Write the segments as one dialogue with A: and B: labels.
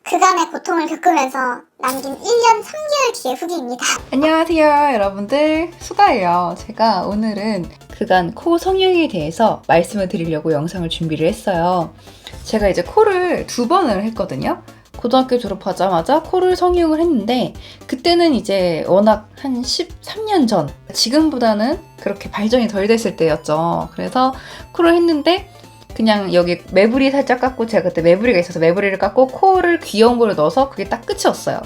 A: 그간의 고통을 겪으면서 남긴 1년 3개월 뒤의 후기입니다.
B: 안녕하세요 여러분들, 수가예요. 제가 오늘은 그간 코 성형에 대해서 말씀을 드리려고 영상을 준비를 했어요. 제가 이제 코를 2번을 했거든요. 고등학교 졸업하자마자 코를 성형을 했는데 그때는 이제 워낙 한 13년 전, 지금보다는 그렇게 발전이 덜 됐을 때였죠. 그래서 코를 했는데 그냥 여기 매부리 살짝 깎고, 제가 그때 매부리가 있어서 매부리를 깎고 코를 귀여운 거를 넣어서 그게 딱 끝이었어요.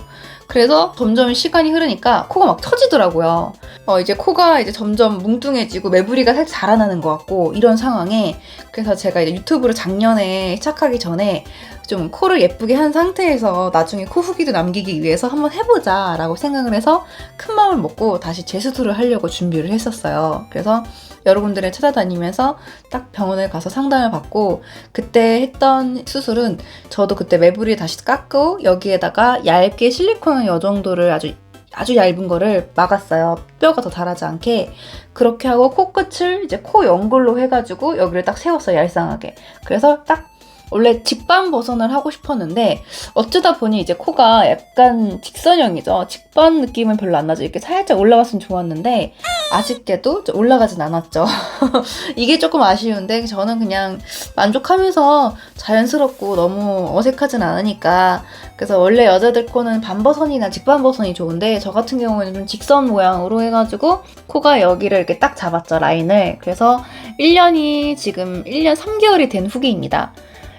B: 그래서 점점 시간이 흐르니까 코가 막 처지더라고요. 이제 코가 이제 점점 뭉뚱해지고 매부리가 살짝 자라나는 것 같고 이런 상황에, 그래서 제가 이제 유튜브를 작년에 시작하기 전에 좀 코를 예쁘게 한 상태에서 나중에 코 후기도 남기기 위해서 한번 해보자 라고 생각을 해서 큰 마음을 먹고 다시 재수술을 하려고 준비를 했었어요. 그래서 여러분들을 찾아다니면서 딱 병원에 가서 상담을 받고, 그때 했던 수술은 저도 그때 매부리 다시 깎고 여기에다가 얇게 실리콘 요 정도를 아주 얇은 거를 막았어요. 뼈가 더 자라지 않게. 그렇게 하고 코끝을 이제 코 연골로 해가지고 여기를 딱 세웠어요, 얄쌍하게. 그래서 딱 원래 직반 버선을 하고 싶었는데 어쩌다 보니 이제 코가 약간 직선형이죠. 직반 느낌은 별로 안 나죠. 이렇게 살짝 올라갔으면 좋았는데 아쉽게도 올라가진 않았죠. 이게 조금 아쉬운데 저는 그냥 만족하면서 자연스럽고 너무 어색하진 않으니까, 그래서 원래 여자들 코는 반버선이나 직반버선이 좋은데 저 같은 경우에는 좀 직선 모양으로 해가지고 코가 여기를 이렇게 딱 잡았죠, 라인을. 그래서 1년이 지금 1년 3개월이 된 후기입니다.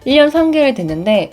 B: 1년 3개월이 됐는데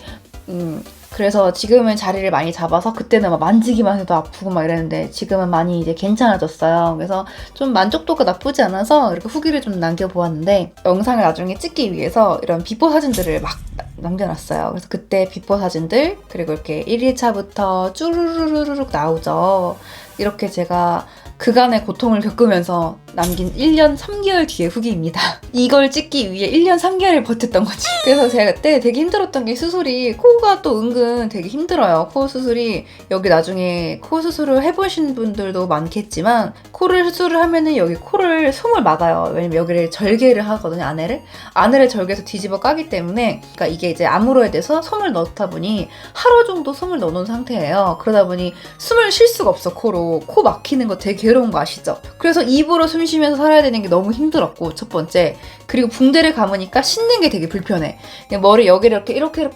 B: 그래서 지금은 자리를 많이 잡아서, 그때는 막 만지기만 해도 아프고 막 이랬는데 지금은 많이 이제 괜찮아졌어요. 그래서 좀 만족도가 나쁘지 않아서 이렇게 후기를 좀 남겨보았는데, 영상을 나중에 찍기 위해서 이런 비포 사진들을 막 남겨놨어요. 그래서 그때 비포 사진들, 그리고 이렇게 1일차부터 쭈루루루룩 나오죠. 이렇게 제가 그간의 고통을 겪으면서 남긴 1년 3개월 뒤의 후기입니다. 이걸 찍기 위해 1년 3개월을 버텼던 거지. 그래서 제가 그때 되게 힘들었던 게, 수술이 코가 또 은근 되게 힘들어요. 코 수술이, 여기 나중에 코 수술을 해보신 분들도 많겠지만 코를 수술을 하면은 여기 코를 솜을 막아요. 왜냐면 여기를 절개를 하거든요, 안에를 절개해서 뒤집어 까기 때문에. 그러니까 이게 이제 아물어야 돼서 솜을 넣다 보니 하루 정도 솜을 넣어놓은 상태예요. 그러다 보니 숨을 쉴 수가 없어. 코로. 코 막히는 거 되게 괴로운 거 아시죠? 그래서 입으로 숨 쉬면서 살아야 되는 게 너무 힘들었고, 첫 번째. 그리고 붕대를 감으니까 씻는 게 되게 불편해. 머리 여기를 이렇게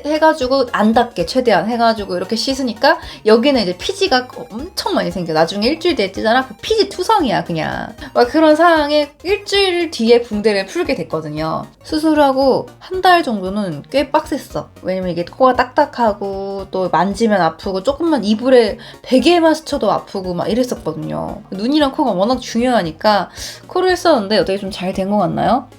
B: 해가지고 안 닿게 최대한 해가지고 이렇게 씻으니까 여기는 이제 피지가 엄청 많이 생겨. 나중에 일주일 뒤에 찌잖아? 그 피지 투성이야 그냥. 막 그런 상황에 일주일 뒤에 붕대를 풀게 됐거든요. 수술하고 한 달 정도는 꽤 빡셌어. 왜냐면 이게 코가 딱딱하고 또 만지면 아프고, 조금만 이불에 베개만 스쳐도 아프고 막 이랬었거든요. 눈이랑 코가 워낙 중요하니까 코를 했었는데 어떻게 좀 잘 된 것 같나요?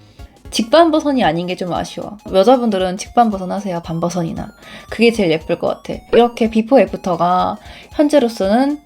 B: 직반버선이 아닌 게 좀 아쉬워. 여자분들은 직반버선 하세요, 반버선이나. 그게 제일 예쁠 것 같아. 이렇게 비포 애프터가 현재로서는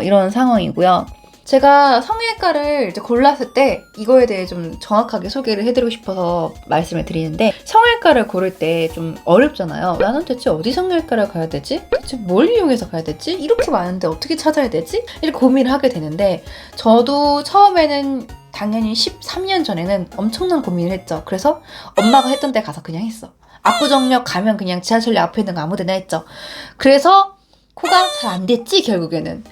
B: 이런 상황이고요. 제가 성형외과를 이제 골랐을 때 이거에 대해 좀 정확하게 소개를 해드리고 싶어서 말씀을 드리는데, 성형외과를 고를 때 좀 어렵잖아요. 나는 대체 어디 성형외과를 가야 되지? 대체 뭘 이용해서 가야 되지? 이렇게 많은데 어떻게 찾아야 되지? 이렇게 고민을 하게 되는데, 저도 처음에는 당연히 13년 전에는 엄청난 고민을 했죠. 그래서 엄마가 했던 데 가서 그냥 했어. 압구정역 가면 그냥 지하철역 앞에 있는 거 아무 데나 했죠. 그래서 코가 잘 안 됐지, 결국에는.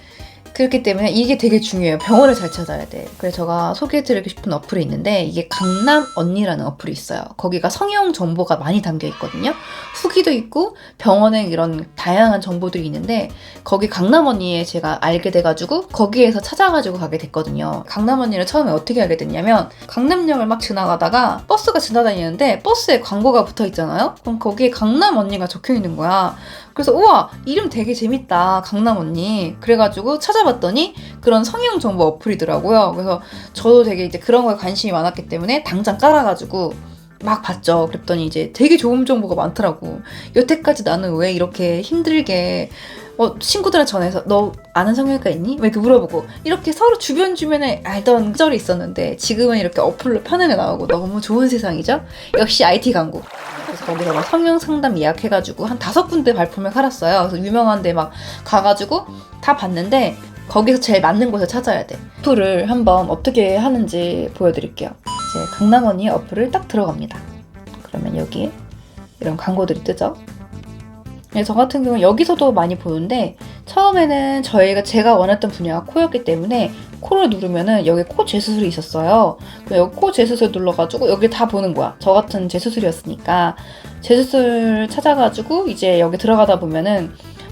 B: 그렇기 때문에 이게 되게 중요해요. 병원을 잘 찾아야 돼. 그래서 제가 소개해드리고 싶은 어플이 있는데, 이게 강남 언니라는 어플이 있어요. 거기가 성형 정보가 많이 담겨 있거든요. 후기도 있고 병원에 이런 다양한 정보들이 있는데, 거기 강남 언니에 제가 알게 돼가지고 거기에서 찾아가지고 가게 됐거든요. 강남 언니를 처음에 어떻게 하게 됐냐면, 강남역을 막 지나가다가 버스가 지나다니는데 버스에 광고가 붙어 있잖아요. 그럼 거기에 강남 언니가 적혀 있는 거야. 그래서 우와, 이름 되게 재밌다, 강남 언니. 그래가지고 찾아봤더니 그런 성형 정보 어플이더라고요. 그래서 저도 되게 이제 그런 거에 관심이 많았기 때문에 당장 깔아가지고 막 봤죠. 그랬더니 이제 되게 좋은 정보가 많더라고. 여태까지 나는 왜 이렇게 힘들게 친구들한테 전해서 너 아는 성형외과 있니? 왜 이렇게 물어보고, 이렇게 서로 주변에 알던 시절이 있었는데 지금은 이렇게 어플로 편하게 나오고 너무 좋은 세상이죠? 역시 IT 광고. 그래서 거기서 막 성형 상담 예약해가지고 한 5군데 발품을 팔았어요. 그래서 유명한데 막 가가지고 다 봤는데 거기서 제일 맞는 곳을 찾아야 돼. 어플을 한번 어떻게 하는지 보여드릴게요. 이제 강남 언니 어플을 딱 들어갑니다. 그러면 여기에 이런 광고들이 뜨죠? 저 같은 경우는 여기서도 많이 보는데 처음에는 제가 원했던 분야가 코였기 때문에 코를 누르면은 여기 코 재수술이 있었어요. 여기 코 재수술 눌러가지고 여기 다 보는 거야. 저 같은 재수술이었으니까 재수술 찾아가지고 이제 여기 들어가다 보면은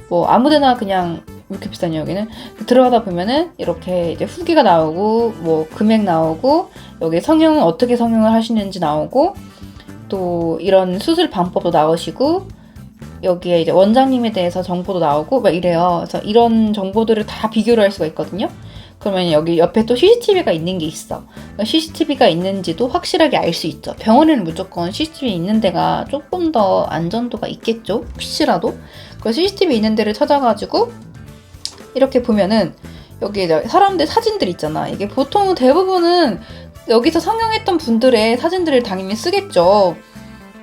B: 뭐 아무데나 그냥 이렇게 비싸냐 여기는 들어가다 보면은 이렇게 이제 후기가 나오고 뭐 금액 나오고 여기 성형은 어떻게 성형을 하시는지 나오고 또 이런 수술 방법도 나오시고 여기에 이제 원장님에 대해서 정보도 나오고 막 이래요. 그래서 이런 정보들을 다 비교를 할 수가 있거든요. 그러면 여기 옆에 또 CCTV가 있는 게 있어. CCTV가 있는지도 확실하게 알 수 있죠. 병원에는 무조건 CCTV 있는 데가 조금 더 안전도가 있겠죠. 혹시라도. 그 CCTV 있는 데를 찾아가지고 이렇게 보면은 여기 사람들 사진들 있잖아. 이게 보통 대부분은 여기서 성형했던 분들의 사진들을 당연히 쓰겠죠.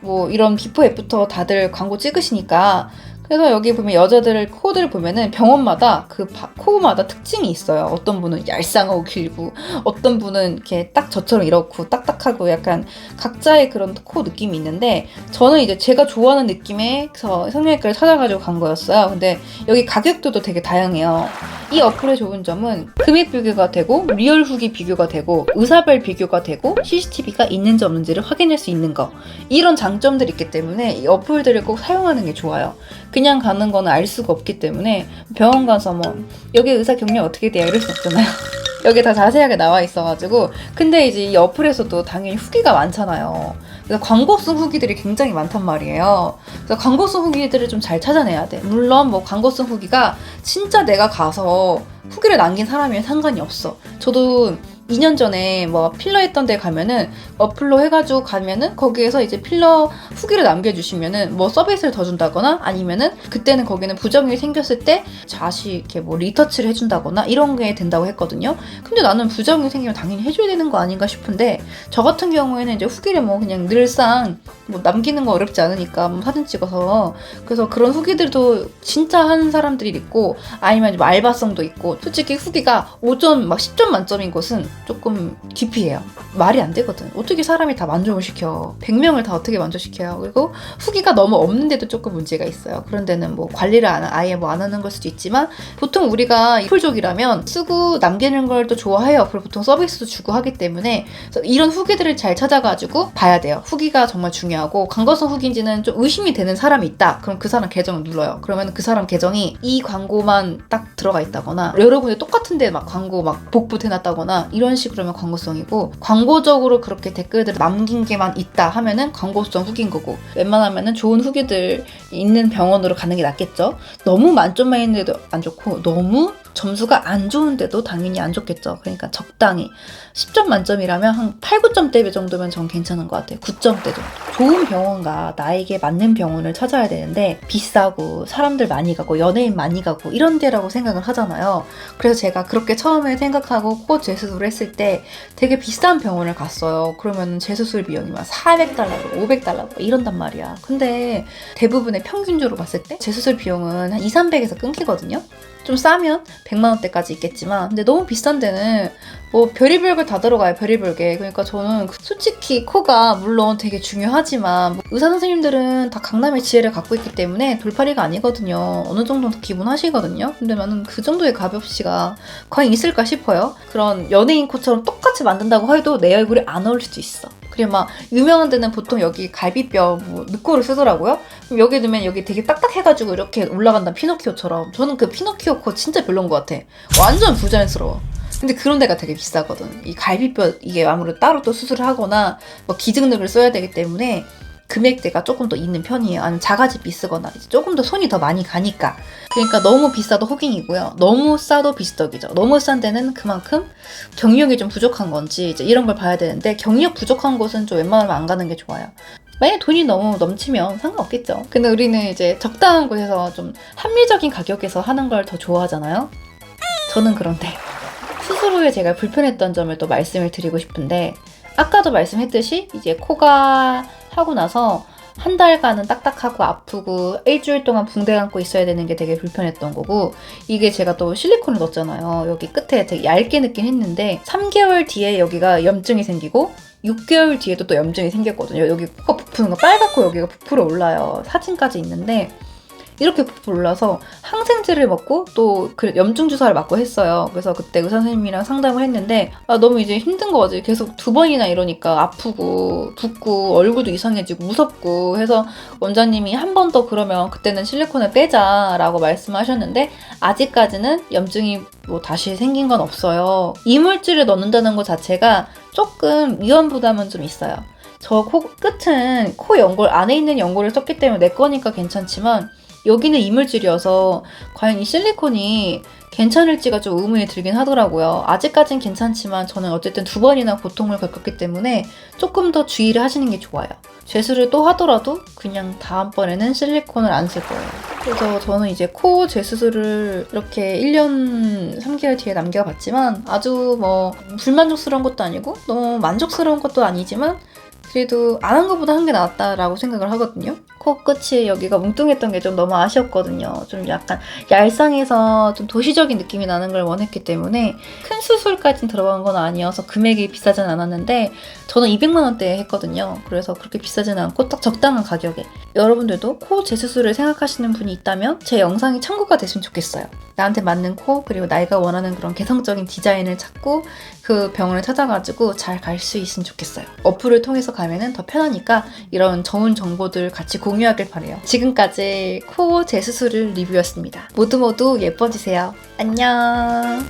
B: 뭐 이런 비포 애프터 다들 광고 찍으시니까. 그래서 여기 보면 여자들 코들을 보면은 병원마다 코마다 특징이 있어요. 어떤 분은 얄쌍하고 길고 어떤 분은 이렇게 딱 저처럼 이렇고 딱딱하고 약간 각자의 그런 코 느낌이 있는데 저는 이제 제가 좋아하는 느낌의 성형외과를 찾아가지고 간 거였어요. 근데 여기 가격도도 되게 다양해요. 이 어플의 좋은 점은 금액 비교가 되고 리얼 후기 비교가 되고 의사별 비교가 되고 CCTV가 있는지 없는지를 확인할 수 있는 거. 이런 장점들이 있기 때문에 이 어플들을 꼭 사용하는 게 좋아요. 그냥 가는 거는 알 수가 없기 때문에 병원 가서 뭐 여기 의사 경력 어떻게 돼요? 이럴 수 없잖아요. 여기 다 자세하게 나와 있어가지고 근데 이제 이 어플에서도 당연히 후기가 많잖아요. 그래서 광고성 후기들이 굉장히 많단 말이에요. 그래서 광고성 후기들을 좀 잘 찾아내야 돼. 물론 뭐 광고성 후기가 진짜 내가 가서 후기를 남긴 사람이면 상관이 없어. 저도 2년 전에 뭐 필러 했던 데 가면은 어플로 해가지고 가면은 거기에서 이제 필러 후기를 남겨주시면은 뭐 서비스를 더 준다거나 아니면은 그때는 거기는 부정이 생겼을 때 다시 이렇게 뭐 리터치를 해준다거나 이런 게 된다고 했거든요. 근데 나는 부정이 생기면 당연히 해줘야 되는 거 아닌가 싶은데 저 같은 경우에는 이제 후기를 뭐 그냥 늘상 뭐 남기는 거 어렵지 않으니까 뭐 사진 찍어서 그래서 그런 후기들도 진짜 하는 사람들이 있고 아니면 뭐 알바성도 있고 솔직히 후기가 5점 막 10점 만점인 곳은 조금 기피해요. 말이 안 되거든. 어떻게 사람이 다 만족을 시켜. 100명을 다 어떻게 만족시켜요. 그리고 후기가 너무 없는데도 조금 문제가 있어요. 그런 데는 뭐 관리를 아예 뭐 안 하는 걸 수도 있지만 보통 우리가 풀족이라면 쓰고 남기는 걸 또 좋아해요. 그리고 보통 서비스도 주고 하기 때문에 이런 후기들을 잘 찾아가지고 봐야 돼요. 후기가 정말 중요하고 광고성 후기인지는 좀 의심이 되는 사람이 있다. 그럼 그 사람 계정을 눌러요. 그러면 그 사람 계정이 이 광고만 딱 들어가 있다거나 여러분이 똑같은데 막 광고 막 복붙 해놨다거나 이런 식으로면 광고성이고 광고적으로 그렇게 댓글들을 남긴 게만 있다 하면은 광고성 후기인 거고 웬만하면은 좋은 후기들 있는 병원으로 가는 게 낫겠죠. 너무 만점만 있는데도 안 좋고 너무 점수가 안 좋은데도 당연히 안 좋겠죠. 그러니까 적당히 10점 만점이라면 한 8, 9점대 정도면 전 괜찮은 것 같아요. 9점대 정도. 좋은 병원과 나에게 맞는 병원을 찾아야 되는데 비싸고 사람들 많이 가고 연예인 많이 가고 이런 데라고 생각을 하잖아요. 그래서 제가 그렇게 처음에 생각하고 코 재수술을 했을 때 되게 비싼 병원을 갔어요. 그러면 재수술 비용이 막 400달러고 500달러고 이런단 말이야. 근데 대부분의 평균적으로 봤을 때 재수술 비용은 한 2, 300에서 끊기거든요. 좀 싸면 100만 원대까지 있겠지만 근데 너무 비싼 데는 뭐 별의별 게 다 들어가요. 별의별 게. 그러니까 저는 솔직히 코가 물론 되게 중요하지만 뭐 의사 선생님들은 다 강남의 지혜를 갖고 있기 때문에 돌팔이가 아니거든요. 어느 정도는 기본하시거든요. 근데 나는 그 정도의 가볍시가 과연 있을까 싶어요. 그런 연예인 코처럼 똑같이 만든다고 해도 내 얼굴에 안 어울릴 수도 있어. 그리고 막 유명한 데는 보통 여기 갈비뼈 뭐 늑골을 쓰더라고요. 그럼 여기 넣으면 여기 되게 딱딱해가지고 이렇게 올라간다 피노키오처럼. 저는 그 피노키오 코 진짜 별론 것 같아. 완전 부자연스러워. 근데 그런 데가 되게 비싸거든. 이 갈비뼈 이게 아무래도 따로 또 수술을 하거나 뭐 기증력을 써야 되기 때문에 금액대가 조금 더 있는 편이에요. 아니면 자가지비 쓰거나 조금 더 손이 더 많이 가니까. 그러니까 너무 비싸도 호갱이고요. 너무 싸도 비스덕이죠. 너무 싼 데는 그만큼 경력이 좀 부족한 건지 이제 이런 걸 봐야 되는데 경력 부족한 곳은 좀 웬만하면 안 가는 게 좋아요. 만약에 돈이 너무 넘치면 상관없겠죠. 근데 우리는 이제 적당한 곳에서 좀 합리적인 가격에서 하는 걸 더 좋아하잖아요. 저는 그런데 수술 후에 제가 불편했던 점을 또 말씀을 드리고 싶은데 아까도 말씀했듯이 이제 코가 하고 나서 한 달간은 딱딱하고 아프고 일주일 동안 붕대 감고 있어야 되는 게 되게 불편했던 거고 이게 제가 또 실리콘을 넣었잖아요. 여기 끝에 되게 얇게 넣긴 했는데 3개월 뒤에 여기가 염증이 생기고 6개월 뒤에도 또 염증이 생겼거든요. 여기 코가 부푸는 거 빨갛고 여기가 부풀어 올라요. 사진까지 있는데 이렇게 부풀 올라서 항생제를 먹고 또 염증 주사를 맞고 했어요. 그래서 그때 의사 선생님이랑 상담을 했는데 너무 이제 힘든 거지. 계속 2번이나 이러니까 아프고 붓고 얼굴도 이상해지고 무섭고 해서 원장님이 한 번 더 그러면 그때는 실리콘을 빼자라고 말씀하셨는데 아직까지는 염증이 뭐 다시 생긴 건 없어요. 이물질을 넣는다는 것 자체가 조금 위험 부담은 좀 있어요. 저 코 끝은 코 연골 안에 있는 연골을 썼기 때문에 내 거니까 괜찮지만 여기는 이물질이어서 과연 이 실리콘이 괜찮을지가 좀 의문이 들긴 하더라고요. 아직까진 괜찮지만 저는 어쨌든 2번이나 고통을 겪었기 때문에 조금 더 주의를 하시는 게 좋아요. 재수를 또 하더라도 그냥 다음번에는 실리콘을 안 쓸 거예요. 그래서 저는 이제 코 재수술을 이렇게 1년 3개월 뒤에 남겨봤지만 아주 뭐 불만족스러운 것도 아니고 너무 만족스러운 것도 아니지만 그래도 안 한 것보다 한 게 낫다라고 생각을 하거든요. 코끝이 여기가 뭉뚱했던 게 좀 너무 아쉬웠거든요. 좀 약간 얄쌍해서 좀 도시적인 느낌이 나는 걸 원했기 때문에 큰 수술까지는 들어간 건 아니어서 금액이 비싸진 않았는데 저는 200만 원대에 했거든요. 그래서 그렇게 비싸진 않고 딱 적당한 가격에. 여러분들도 코 재수술을 생각하시는 분이 있다면 제 영상이 참고가 됐으면 좋겠어요. 나한테 맞는 코 그리고 나이가 원하는 그런 개성적인 디자인을 찾고 그 병원을 찾아가지고 잘 갈 수 있으면 좋겠어요. 어플을 통해서 가면은 더 편하니까 이런 좋은 정보들 같이 공유하길 바래요. 지금까지 코 재수술을 리뷰였습니다. 모두 예뻐지세요. 안녕.